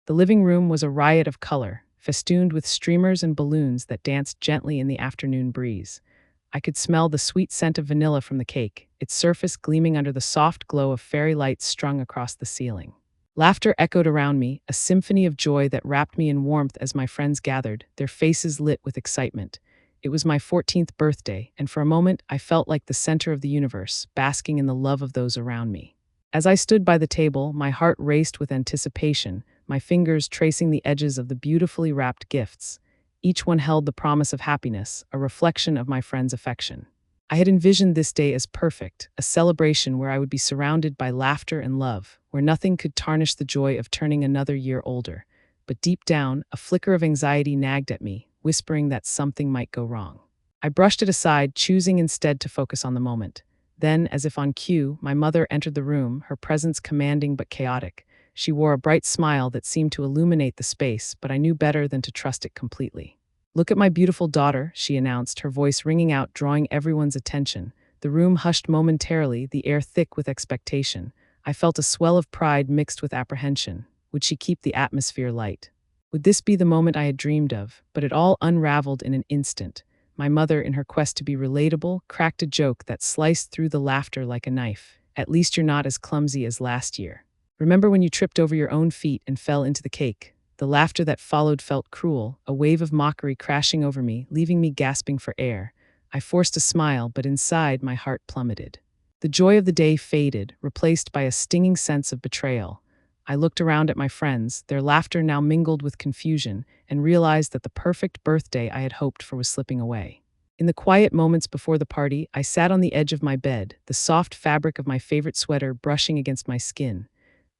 The living room was a riot of color, festooned with streamers and balloons that danced gently in the afternoon breeze. I could smell the sweet scent of vanilla from the cake, its surface gleaming under the soft glow of fairy lights strung across the ceiling. Laughter echoed around me, a symphony of joy that wrapped me in warmth as my friends gathered, their faces lit with excitement. It was my 14th birthday, and for a moment I felt like the center of the universe, basking in the love of those around me. As I stood by the table, my heart raced with anticipation, my fingers tracing the edges of the beautifully wrapped gifts. Each one held the promise of happiness, a reflection of my friend's affection. I had envisioned this day as perfect, a celebration where I would be surrounded by laughter and love, where nothing could tarnish the joy of turning another year older. But deep down, a flicker of anxiety nagged at me, whispering that something might go wrong. I brushed it aside, choosing instead to focus on the moment. Then, as if on cue, my mother entered the room, her presence commanding but chaotic. She wore a bright smile that seemed to illuminate the space, but I knew better than to trust it completely. "Look at my beautiful daughter," she announced, her voice ringing out, drawing everyone's attention. The room hushed momentarily, the air thick with expectation. I felt a swell of pride mixed with apprehension. Would she keep the atmosphere light? Would this be the moment I had dreamed of? But it all unraveled in an instant. My mother, in her quest to be relatable, cracked a joke that sliced through the laughter like a knife. "At least you're not as clumsy as last year. Remember when you tripped over your own feet and fell into the cake?" The laughter that followed felt cruel, a wave of mockery crashing over me, leaving me gasping for air. I forced a smile, but inside my heart plummeted. The joy of the day faded, replaced by a stinging sense of betrayal. I looked around at my friends, their laughter now mingled with confusion, and realized that the perfect birthday I had hoped for was slipping away. In the quiet moments before the party, I sat on the edge of my bed, the soft fabric of my favorite sweater brushing against my skin.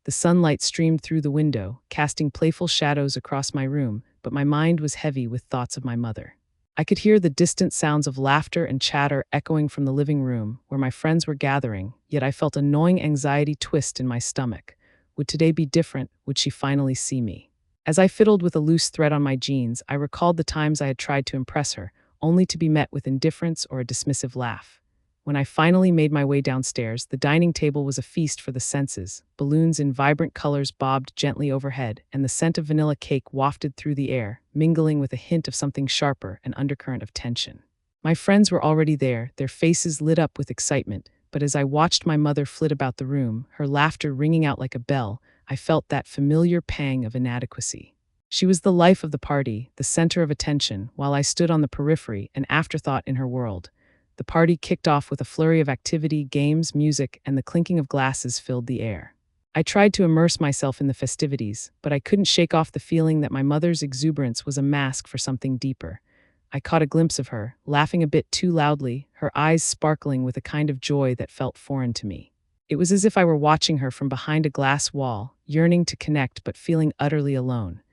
The sunlight streamed through the window, casting playful shadows across my room, but my mind was heavy with thoughts of my mother. I could hear the distant sounds of laughter and chatter echoing from the living room, where my friends were gathering, yet I felt a gnawing anxiety twist in my stomach. Would today be different? Would she finally see me? As I fiddled with a loose thread on my jeans, I recalled the times I had tried to impress her, only to be met with indifference or a dismissive laugh. When I finally made my way downstairs, the dining table was a feast for the senses. Balloons in vibrant colors bobbed gently overhead, and the scent of vanilla cake wafted through the air, mingling with a hint of something sharper, an undercurrent of tension. My friends were already there, their faces lit up with excitement, but as I watched my mother flit about the room, her laughter ringing out like a bell, I felt that familiar pang of inadequacy. She was the life of the party, the center of attention, while I stood on the periphery, an afterthought in her world. The party kicked off with a flurry of activity, games, music, and the clinking of glasses filled the air. I tried to immerse myself in the festivities, but I couldn't shake off the feeling that my mother's exuberance was a mask for something deeper. I caught a glimpse of her, laughing a bit too loudly, her eyes sparkling with a kind of joy that felt foreign to me. It was as if I were watching her from behind a glass wall, yearning to connect but feeling utterly alone.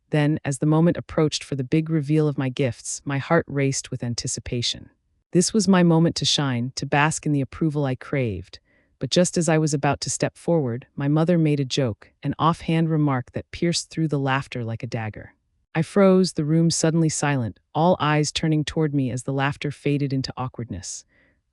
Then, as the moment approached for the big reveal of my gifts, my heart raced with anticipation. This was my moment to shine, to bask in the approval I craved. But just as I was about to step forward, my mother made a joke, an offhand remark that pierced through the laughter like a dagger. I froze, the room suddenly silent, all eyes turning toward me as the laughter faded into awkwardness.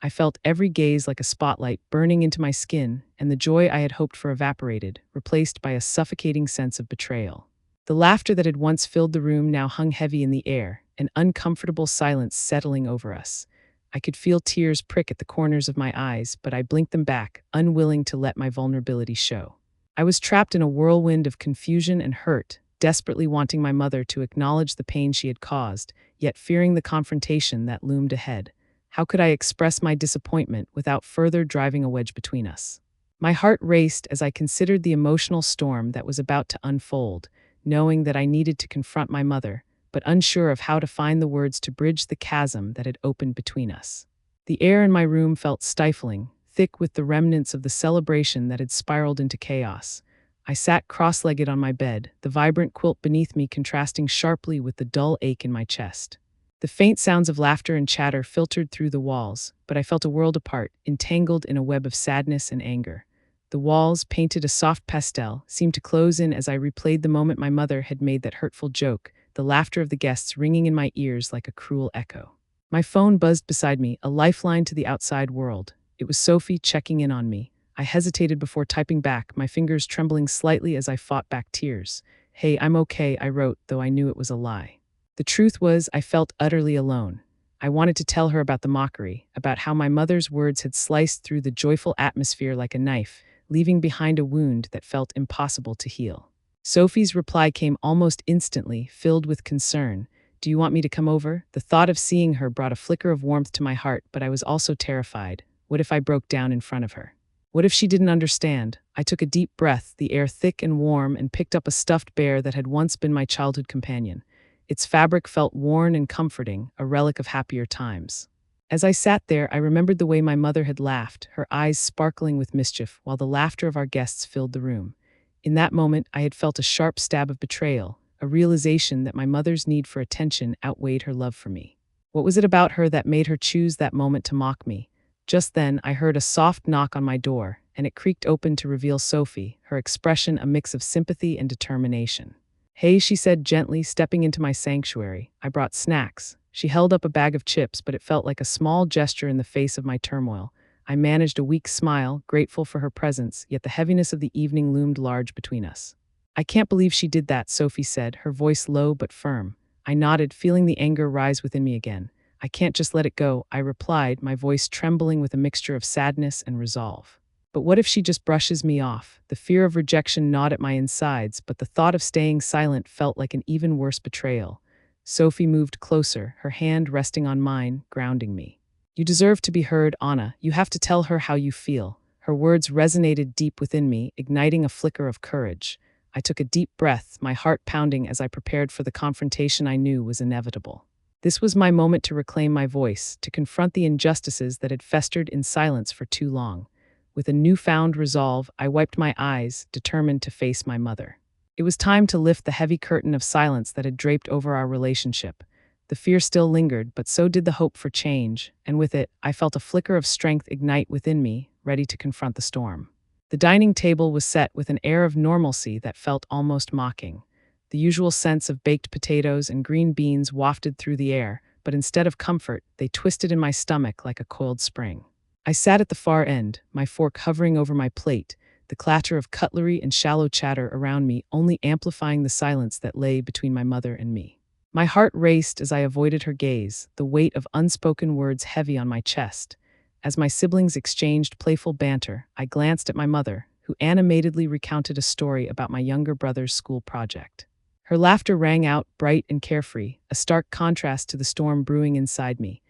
I felt every gaze like a spotlight burning into my skin, and the joy I had hoped for evaporated, replaced by a suffocating sense of betrayal. The laughter that had once filled the room now hung heavy in the air, an uncomfortable silence settling over us. I could feel tears prick at the corners of my eyes, but I blinked them back, unwilling to let my vulnerability show. I was trapped in a whirlwind of confusion and hurt, desperately wanting my mother to acknowledge the pain she had caused, yet fearing the confrontation that loomed ahead. How could I express my disappointment without further driving a wedge between us? My heart raced as I considered the emotional storm that was about to unfold, knowing that I needed to confront my mother, but unsure of how to find the words to bridge the chasm that had opened between us. The air in my room felt stifling, thick with the remnants of the celebration that had spiraled into chaos. I sat cross-legged on my bed, the vibrant quilt beneath me contrasting sharply with the dull ache in my chest. The faint sounds of laughter and chatter filtered through the walls, but I felt a world apart, entangled in a web of sadness and anger. The walls, painted a soft pastel, seemed to close in as I replayed the moment my mother had made that hurtful joke, the laughter of the guests ringing in my ears like a cruel echo. My phone buzzed beside me, a lifeline to the outside world. It was Sophie checking in on me. I hesitated before typing back, my fingers trembling slightly as I fought back tears. "Hey, I'm okay," I wrote, though I knew it was a lie. The truth was, I felt utterly alone. I wanted to tell her about the mockery, about how my mother's words had sliced through the joyful atmosphere like a knife, leaving behind a wound that felt impossible to heal. Sophie's reply came almost instantly, filled with concern. "Do you want me to come over?" The thought of seeing her brought a flicker of warmth to my heart, but I was also terrified. What if I broke down in front of her? What if she didn't understand? I took a deep breath, the air thick and warm, and picked up a stuffed bear that had once been my childhood companion. Its fabric felt worn and comforting, a relic of happier times. As I sat there, I remembered the way my mother had laughed, her eyes sparkling with mischief, while the laughter of our guests filled the room. In that moment, I had felt a sharp stab of betrayal, a realization that my mother's need for attention outweighed her love for me. What was it about her that made her choose that moment to mock me? Just then, I heard a soft knock on my door, and it creaked open to reveal Sophie, her expression a mix of sympathy and determination. "Hey," she said gently, stepping into my sanctuary. "I brought snacks." She held up a bag of chips, but it felt like a small gesture in the face of my turmoil. I managed a weak smile, grateful for her presence, yet the heaviness of the evening loomed large between us. "I can't believe she did that," Sophie said, her voice low but firm. I nodded, feeling the anger rise within me again. "I can't just let it go," I replied, my voice trembling with a mixture of sadness and resolve. "But what if she just brushes me off?" The fear of rejection gnawed at my insides, but the thought of staying silent felt like an even worse betrayal. Sophie moved closer, her hand resting on mine, grounding me. "You deserve to be heard, Anna. You have to tell her how you feel." Her words resonated deep within me, igniting a flicker of courage. I took a deep breath, my heart pounding as I prepared for the confrontation I knew was inevitable. This was my moment to reclaim my voice, to confront the injustices that had festered in silence for too long. With a newfound resolve, I wiped my eyes, determined to face my mother. It was time to lift the heavy curtain of silence that had draped over our relationship. The fear still lingered, but so did the hope for change, and with it, I felt a flicker of strength ignite within me, ready to confront the storm. The dining table was set with an air of normalcy that felt almost mocking. The usual scents of baked potatoes and green beans wafted through the air, but instead of comfort, they twisted in my stomach like a coiled spring. I sat at the far end, my fork hovering over my plate, the clatter of cutlery and shallow chatter around me only amplifying the silence that lay between my mother and me. My heart raced as I avoided her gaze, the weight of unspoken words heavy on my chest. As my siblings exchanged playful banter, I glanced at my mother, who animatedly recounted a story about my younger brother's school project. Her laughter rang out, bright and carefree, a stark contrast to the storm brewing inside me.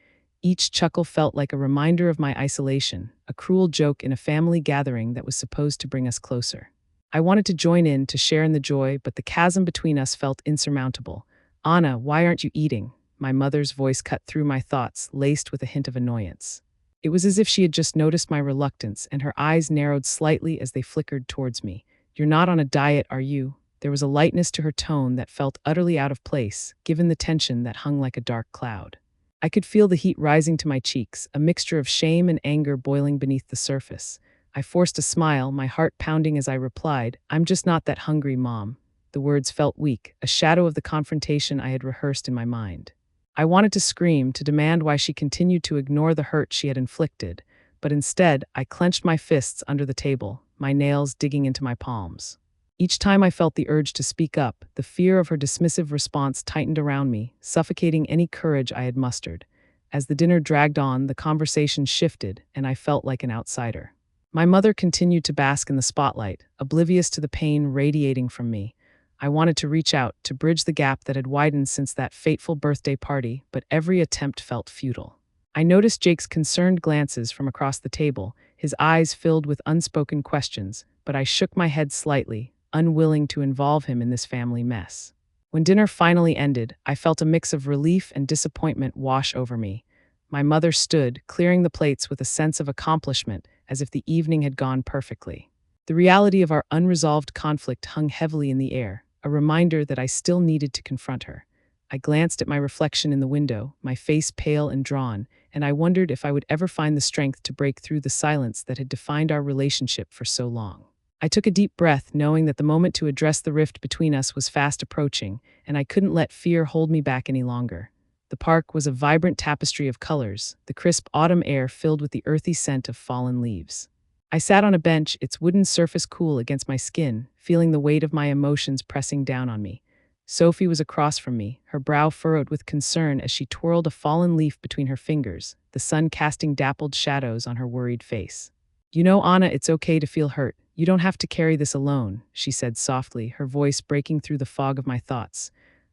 Each chuckle felt like a reminder of my isolation, a cruel joke in a family gathering that was supposed to bring us closer. I wanted to join in, to share in the joy, but the chasm between us felt insurmountable. "Anna, why aren't you eating?" My mother's voice cut through my thoughts, laced with a hint of annoyance. It was as if she had just noticed my reluctance, and her eyes narrowed slightly as they flickered towards me. "You're not on a diet, are you?" There was a lightness to her tone that felt utterly out of place, given the tension that hung like a dark cloud. I could feel the heat rising to my cheeks, a mixture of shame and anger boiling beneath the surface. I forced a smile, my heart pounding as I replied, "I'm just not that hungry, Mom." The words felt weak, a shadow of the confrontation I had rehearsed in my mind. I wanted to scream, to demand why she continued to ignore the hurt she had inflicted, but instead, I clenched my fists under the table, my nails digging into my palms. Each time I felt the urge to speak up, the fear of her dismissive response tightened around me, suffocating any courage I had mustered. As the dinner dragged on, the conversation shifted, and I felt like an outsider. My mother continued to bask in the spotlight, oblivious to the pain radiating from me. I wanted to reach out, to bridge the gap that had widened since that fateful birthday party, but every attempt felt futile. I noticed Jake's concerned glances from across the table, his eyes filled with unspoken questions, but I shook my head slightly, unwilling to involve him in this family mess. When dinner finally ended, I felt a mix of relief and disappointment wash over me. My mother stood, clearing the plates with a sense of accomplishment, as if the evening had gone perfectly. The reality of our unresolved conflict hung heavily in the air, a reminder that I still needed to confront her. I glanced at my reflection in the window, my face pale and drawn, and I wondered if I would ever find the strength to break through the silence that had defined our relationship for so long. I took a deep breath, knowing that the moment to address the rift between us was fast approaching, and I couldn't let fear hold me back any longer. The park was a vibrant tapestry of colors, the crisp autumn air filled with the earthy scent of fallen leaves. I sat on a bench, its wooden surface cool against my skin, feeling the weight of my emotions pressing down on me. Sophie was across from me, her brow furrowed with concern as she twirled a fallen leaf between her fingers, the sun casting dappled shadows on her worried face. You know, Anna, it's okay to feel hurt. You don't have to carry this alone, she said softly, her voice breaking through the fog of my thoughts.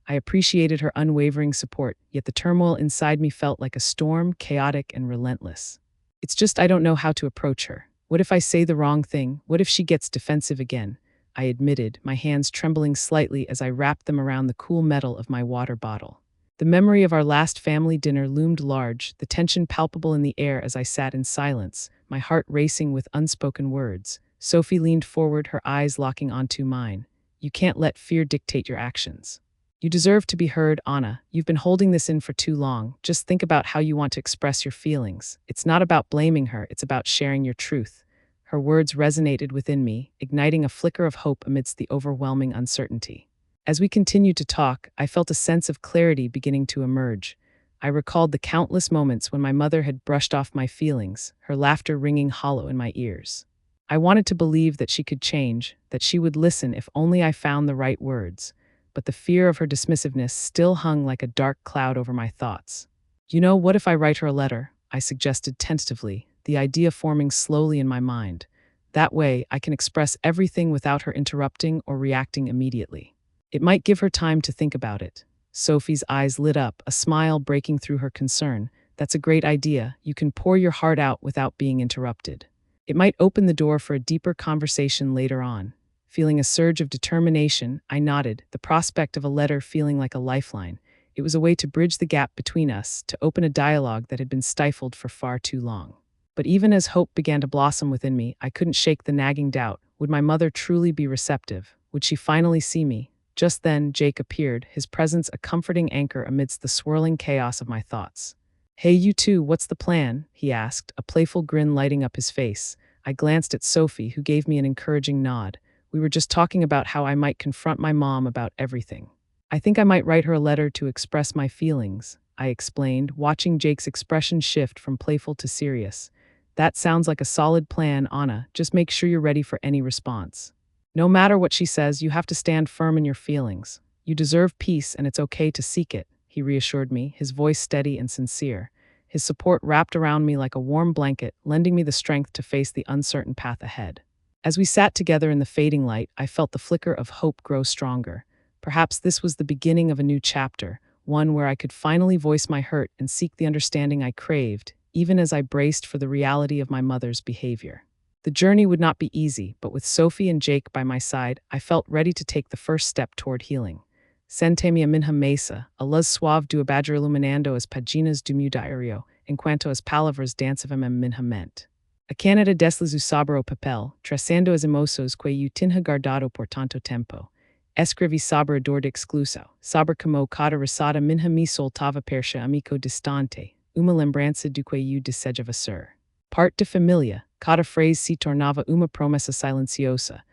I appreciated her unwavering support, yet the turmoil inside me felt like a storm, chaotic and relentless. It's just I don't know how to approach her. What if I say the wrong thing? What if she gets defensive again? I admitted, my hands trembling slightly as I wrapped them around the cool metal of my water bottle. The memory of our last family dinner loomed large, the tension palpable in the air as I sat in silence, my heart racing with unspoken words. Sophie leaned forward, her eyes locking onto mine. You can't let fear dictate your actions. You deserve to be heard, Anna. You've been holding this in for too long. Just think about how you want to express your feelings. It's not about blaming her, it's about sharing your truth. Her words resonated within me, igniting a flicker of hope amidst the overwhelming uncertainty. As we continued to talk, I felt a sense of clarity beginning to emerge. I recalled the countless moments when my mother had brushed off my feelings, her laughter ringing hollow in my ears. I wanted to believe that she could change, that she would listen if only I found the right words. But the fear of her dismissiveness still hung like a dark cloud over my thoughts. You know, what if I write her a letter? I suggested tentatively, the idea forming slowly in my mind. That way, I can express everything without her interrupting or reacting immediately. It might give her time to think about it. Sophie's eyes lit up, a smile breaking through her concern. That's a great idea. You can pour your heart out without being interrupted. It might open the door for a deeper conversation later on. Feeling a surge of determination, I nodded, the prospect of a letter feeling like a lifeline. It was a way to bridge the gap between us, to open a dialogue that had been stifled for far too long. But even as hope began to blossom within me, I couldn't shake the nagging doubt. Would my mother truly be receptive? Would she finally see me? Just then, Jake appeared, his presence a comforting anchor amidst the swirling chaos of my thoughts. Hey, you two, what's the plan? He asked, a playful grin lighting up his face. I glanced at Sophie, who gave me an encouraging nod. We were just talking about how I might confront my mom about everything. I think I might write her a letter to express my feelings, I explained, watching Jake's expression shift from playful to serious. That sounds like a solid plan, Anna. Just make sure you're ready for any response. No matter what she says, you have to stand firm in your feelings. You deserve peace and it's okay to seek it, he reassured me, his voice steady and sincere. His support wrapped around me like a warm blanket, lending me the strength to face the uncertain path ahead. As we sat together in the fading light, I felt the flicker of hope grow stronger. Perhaps this was the beginning of a new chapter, one where I could finally voice my hurt and seek the understanding I craved, even as I braced for the reality of my mother's behavior. The journey would not be easy, but with Sophie and Jake by my side, I felt ready to take the first step toward healing. Sentemia minha mesa, a luz suave do abadir iluminando as paginas do meu diario, enquanto as palavras dançavam minha mente. A caneta desliz o sobre o papel, trazendo as emoções que eu tinha guardado por tanto tempo. Escrevi sobre a dor de exclusão, sobre como cada risada minha me soltava percha amigo distante, uma lembrança do que eu desejava ser. Parte de família, cada phrase se tornava uma promessa silenciosa,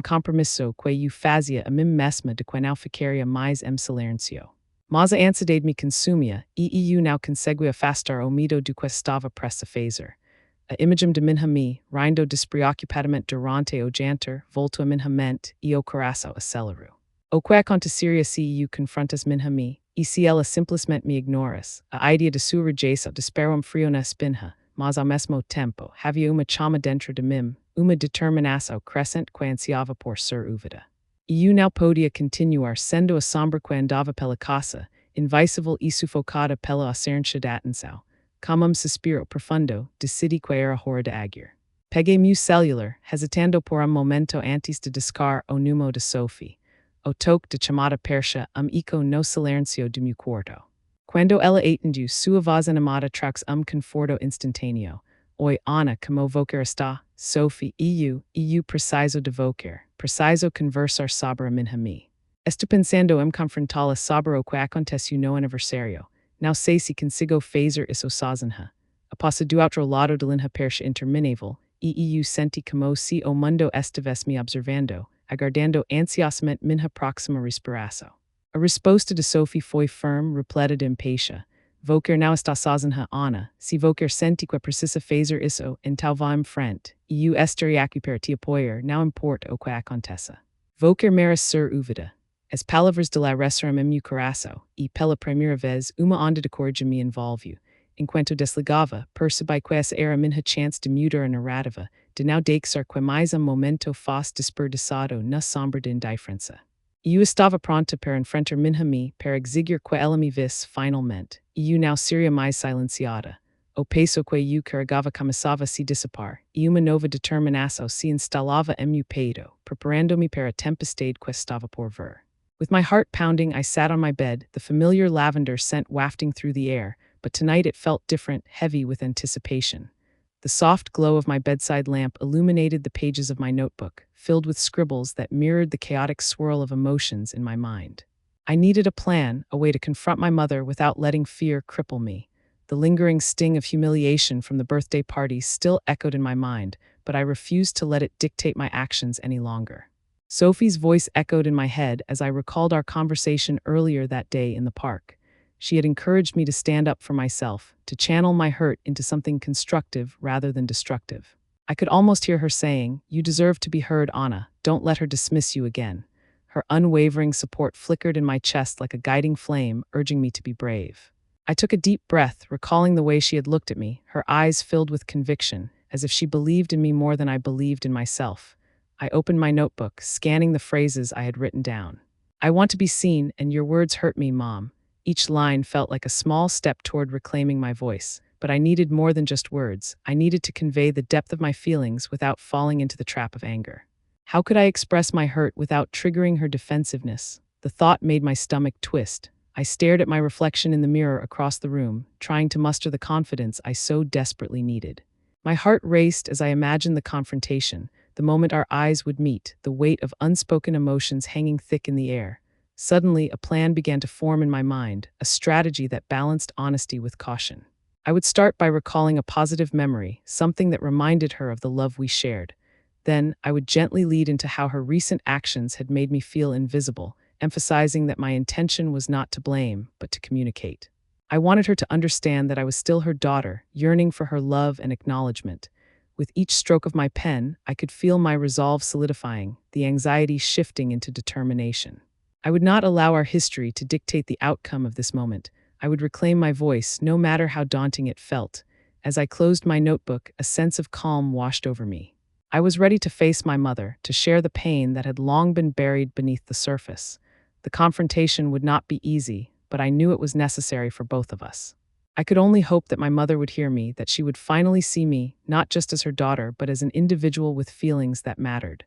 compromisso que eu fazia a mim mesma de que não ficaria mais em silêncio. Mas a ansiedade me consumia, e eu não conseguia afastar o medo do que estava prestes a fazer. A imagem de minha me, rindo despreocupadamente durante o jantar, voltou a minha mente e o coração acelerou. O que aconteceria se eu confrontas minha me, e se ela simplesmente me ignoras? A ideia de sua rejeição desperou frio na espinha, mas ao mesmo tempo, havia uma chama dentro de mim, uma determinação crescente que ansiava por ser ouvida. E eu não podia continuar sendo a sombra que andava pela casa, invisível e sufocada pela ausência de atenção. Como suspiro profundo, decidi que era hora de agir. Peguei meu celular, hesitando por momento antes de discar o número de Sophie. O toque de chamada percha eco no silêncio do meu quarto. Quando ela atendeu, sua voz animada trax conforto instantâneo. Oi, Anna, como vocar está? Sophie, eu preciso de vocar. Preciso conversar sobre a minha me. Estou pensando confrontá-la sobre o que aconteceu no aniversário. Não sei se consigo fazer isso sozinha. Após do outro lado de linha percha interminável, e eu senti como se o mundo estivesse me observando, aguardando ansiosamente minha próxima respiração. A resposta de Sophie foi firme, repleta de impatiência. Voker now está sozinha, Ana. Si voker senti que precisa fazer isso, então vamos frente. Eu estaria aqui para te apoiar, não importa o que aconteça. Voker meras sur uvida. As palavras de la restaram em meu coração, e pela primeira vez, uma onda de coragem me envolveu. Enquanto desligava, percebi que essa era minha chance de mudar a narrativa, de não deixar que mais momento fosse desperdiçado na sombra de indiferença. Eu estava pronta para enfrentar minha mim, para exigir que ela me visse finalmente, e eu não seria mais silenciada. O peso que eu carregava começava a se dissipar, e uma nova determinação se instalava em meu peito, preparando-me para a tempestade que estava por vir. With my heart pounding, I sat on my bed, the familiar lavender scent wafting through the air, but tonight it felt different, heavy with anticipation. The soft glow of my bedside lamp illuminated the pages of my notebook, filled with scribbles that mirrored the chaotic swirl of emotions in my mind. I needed a plan, a way to confront my mother without letting fear cripple me. The lingering sting of humiliation from the birthday party still echoed in my mind, but I refused to let it dictate my actions any longer. Sophie's voice echoed in my head as I recalled our conversation earlier that day in the park. She had encouraged me to stand up for myself, to channel my hurt into something constructive rather than destructive. I could almost hear her saying, "You deserve to be heard, Anna. Don't let her dismiss you again." Her unwavering support flickered in my chest like a guiding flame, urging me to be brave. I took a deep breath, recalling the way she had looked at me, her eyes filled with conviction, as if she believed in me more than I believed in myself. I opened my notebook, scanning the phrases I had written down. "I want to be seen, and your words hurt me, Mom." Each line felt like a small step toward reclaiming my voice, but I needed more than just words. I needed to convey the depth of my feelings without falling into the trap of anger. How could I express my hurt without triggering her defensiveness? The thought made my stomach twist. I stared at my reflection in the mirror across the room, trying to muster the confidence I so desperately needed. My heart raced as I imagined the confrontation, the moment our eyes would meet, the weight of unspoken emotions hanging thick in the air. Suddenly, a plan began to form in my mind, a strategy that balanced honesty with caution. I would start by recalling a positive memory, something that reminded her of the love we shared. Then, I would gently lead into how her recent actions had made me feel invisible, emphasizing that my intention was not to blame, but to communicate. I wanted her to understand that I was still her daughter, yearning for her love and acknowledgement. With each stroke of my pen, I could feel my resolve solidifying, the anxiety shifting into determination. I would not allow our history to dictate the outcome of this moment. I would reclaim my voice, no matter how daunting it felt. As I closed my notebook, a sense of calm washed over me. I was ready to face my mother, to share the pain that had long been buried beneath the surface. The confrontation would not be easy, but I knew it was necessary for both of us. I could only hope that my mother would hear me, that she would finally see me, not just as her daughter, but as an individual with feelings that mattered.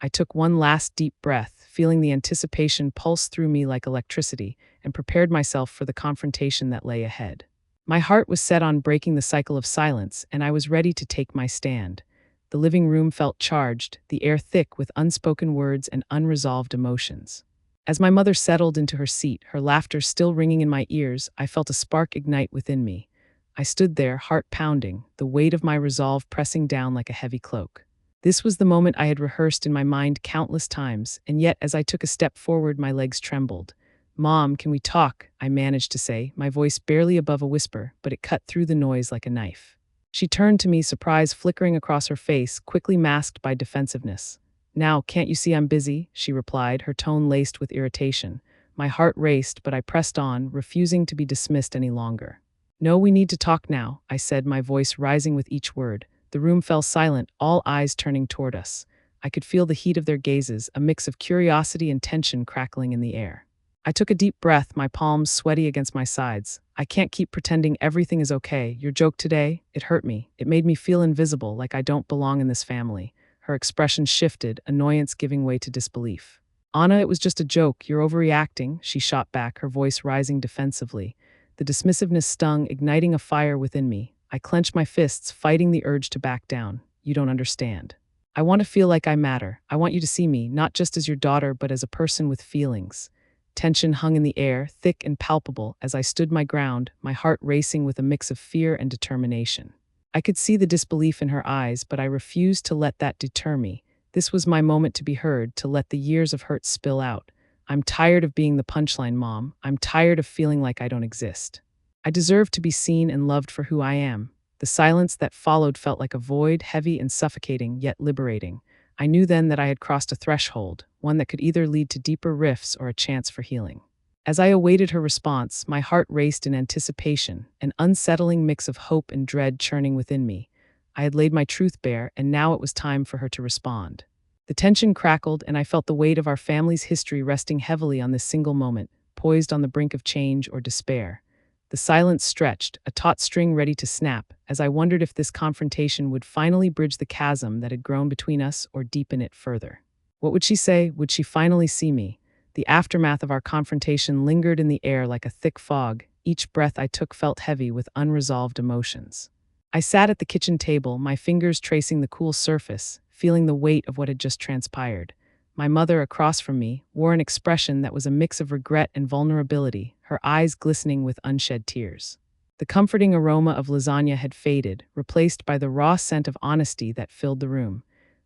I took one last deep breath, feeling the anticipation pulse through me like electricity, and prepared myself for the confrontation that lay ahead. My heart was set on breaking the cycle of silence, and I was ready to take my stand. The living room felt charged, the air thick with unspoken words and unresolved emotions. As my mother settled into her seat, her laughter still ringing in my ears, I felt a spark ignite within me. I stood there, heart pounding, the weight of my resolve pressing down like a heavy cloak. This was the moment I had rehearsed in my mind countless times, and yet as I took a step forward, my legs trembled. "Mom, can we talk?" I managed to say, my voice barely above a whisper, but it cut through the noise like a knife. She turned to me, surprise flickering across her face, quickly masked by defensiveness. "Now, can't you see I'm busy?" she replied, her tone laced with irritation. My heart raced, but I pressed on, refusing to be dismissed any longer. "No, we need to talk now," I said, my voice rising with each word. The room fell silent, all eyes turning toward us. I could feel the heat of their gazes, a mix of curiosity and tension crackling in the air. I took a deep breath, my palms sweaty against my sides. "I can't keep pretending everything is okay. Your joke today, it hurt me. It made me feel invisible, like I don't belong in this family." Her expression shifted, annoyance giving way to disbelief. "Anna, it was just a joke. You're overreacting," she shot back, her voice rising defensively. The dismissiveness stung, igniting a fire within me. I clenched my fists, fighting the urge to back down. "You don't understand. I want to feel like I matter. I want you to see me, not just as your daughter, but as a person with feelings." Tension hung in the air, thick and palpable, as I stood my ground, my heart racing with a mix of fear and determination. I could see the disbelief in her eyes, but I refused to let that deter me. This was my moment to be heard, to let the years of hurt spill out. "I'm tired of being the punchline, Mom. I'm tired of feeling like I don't exist." I deserve to be seen and loved for who I am. The silence that followed felt like a void, heavy and suffocating, yet liberating. I knew then that I had crossed a threshold, one that could either lead to deeper rifts or a chance for healing. As I awaited her response, my heart raced in anticipation, an unsettling mix of hope and dread churning within me. I had laid my truth bare, and now it was time for her to respond. The tension crackled, and I felt the weight of our family's history resting heavily on this single moment, poised on the brink of change or despair. The silence stretched, a taut string ready to snap, as I wondered if this confrontation would finally bridge the chasm that had grown between us or deepen it further. What would she say? Would she finally see me? The aftermath of our confrontation lingered in the air like a thick fog. Each breath I took felt heavy with unresolved emotions. I sat at the kitchen table, my fingers tracing the cool surface, feeling the weight of what had just transpired. My mother, across from me, wore an expression that was a mix of regret and vulnerability, her eyes glistening with unshed tears. The comforting aroma of lasagna had faded, replaced by the raw scent of honesty that filled the room.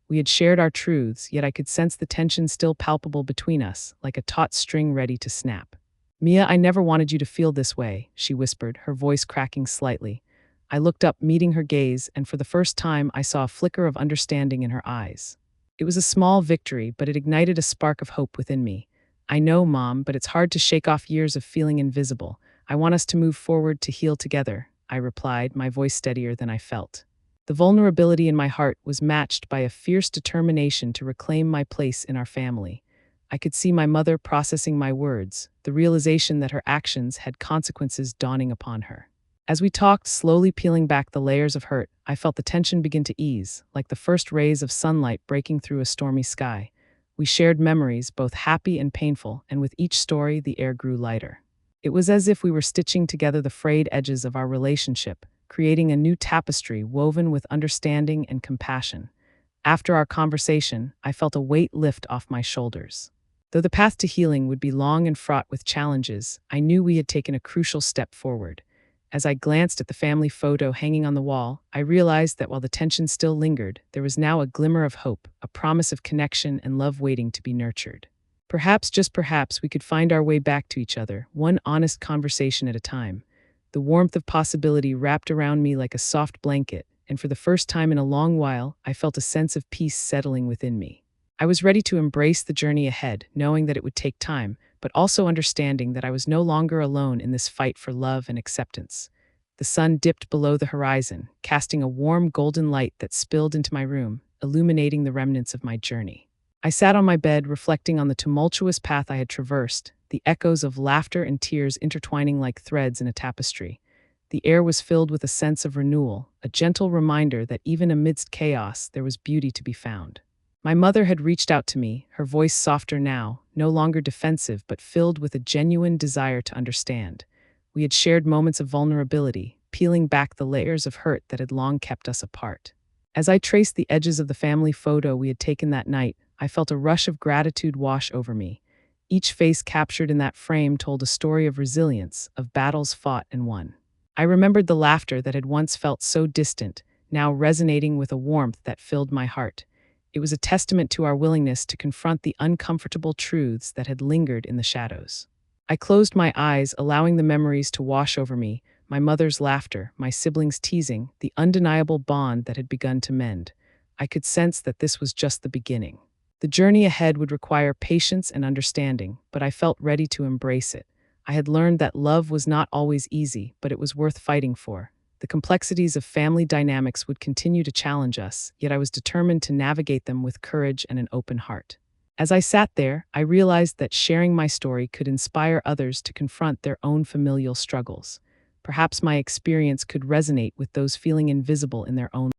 We had shared our truths, yet I could sense the tension still palpable between us, like a taut string ready to snap. "Mia, I never wanted you to feel this way," she whispered, her voice cracking slightly. I looked up, meeting her gaze, and for the first time I saw a flicker of understanding in her eyes. It was a small victory, but it ignited a spark of hope within me. "I know, Mom, but it's hard to shake off years of feeling invisible. I want us to move forward to heal together," I replied, my voice steadier than I felt. The vulnerability in my heart was matched by a fierce determination to reclaim my place in our family. I could see my mother processing my words, the realization that her actions had consequences dawning upon her. As we talked, slowly peeling back the layers of hurt, I felt the tension begin to ease, like the first rays of sunlight breaking through a stormy sky. We shared memories, both happy and painful, and with each story, the air grew lighter. It was as if we were stitching together the frayed edges of our relationship, creating a new tapestry woven with understanding and compassion. After our conversation, I felt a weight lift off my shoulders. Though the path to healing would be long and fraught with challenges, I knew we had taken a crucial step forward. As I glanced at the family photo hanging on the wall, I realized that while the tension still lingered, there was now a glimmer of hope, a promise of connection and love waiting to be nurtured. Perhaps, just perhaps, we could find our way back to each other, one honest conversation at a time. The warmth of possibility wrapped around me like a soft blanket, and for the first time in a long while, I felt a sense of peace settling within me. I was ready to embrace the journey ahead, knowing that it would take time, but also understanding that I was no longer alone in this fight for love and acceptance. The sun dipped below the horizon, casting a warm golden light that spilled into my room, illuminating the remnants of my journey. I sat on my bed, reflecting on the tumultuous path I had traversed, the echoes of laughter and tears intertwining like threads in a tapestry. The air was filled with a sense of renewal, a gentle reminder that even amidst chaos, there was beauty to be found. My mother had reached out to me, her voice softer now, no longer defensive but filled with a genuine desire to understand. We had shared moments of vulnerability, peeling back the layers of hurt that had long kept us apart. As I traced the edges of the family photo we had taken that night, I felt a rush of gratitude wash over me. Each face captured in that frame told a story of resilience, of battles fought and won. I remembered the laughter that had once felt so distant, now resonating with a warmth that filled my heart. It was a testament to our willingness to confront the uncomfortable truths that had lingered in the shadows. I closed my eyes, allowing the memories to wash over me, my mother's laughter, my siblings' teasing, the undeniable bond that had begun to mend. I could sense that this was just the beginning. The journey ahead would require patience and understanding, but I felt ready to embrace it. I had learned that love was not always easy, but it was worth fighting for. The complexities of family dynamics would continue to challenge us, yet I was determined to navigate them with courage and an open heart. As I sat there, I realized that sharing my story could inspire others to confront their own familial struggles. Perhaps my experience could resonate with those feeling invisible in their own